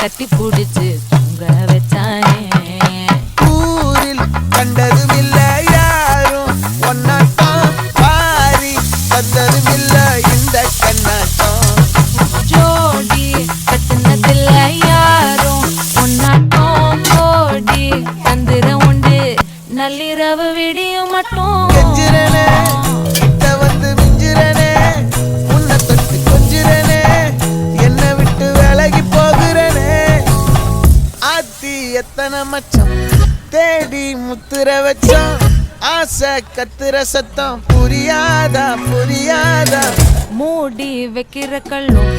கட்டி புடிச்சு தூங்க வச்சானே. ஊரில் கண்டதும் இல்ல யாரும் ஒன்னாட்டம் பாரி வந்ததும் இல்ல இந்த கண்ணாட்டம். ஜோடி கத்துனதில்ல யாரும் ஒன்னாட்டம் கோடி தந்திரம் உண்டு நள்ளிரவு விடியும் மட்டும். கெஞ்சிரனே கிட்ட வந்து மிஞ்சிரனே உன்னை தொட்டு கொஞ்சிரனே என்னை விட்டு விலகி போகிறனே. ஆத்தி எத்தனை மச்சம் தேடி முத்துற வச்சோம் ஆசை கத்துற சத்தம் புரியாதா புரியாதா. மூடி வைக்கிற கல்லும்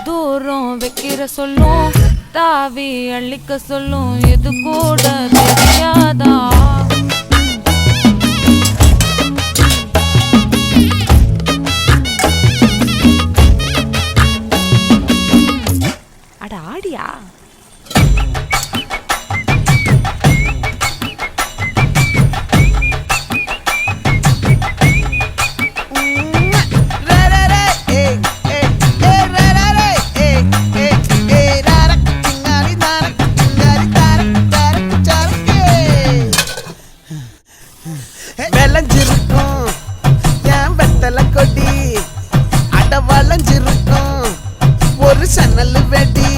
தூரம் வைக்கிற சொல்லும் தாவி அள்ளிக்க சொல்லும் இது கூட தெரியாதா. அட ஆடியா விளைஞ்சிருக்கும் என் வெத்தலை கொடி அட வளைஞ்சிருக்கும் ஒரு சன்னல் வெடி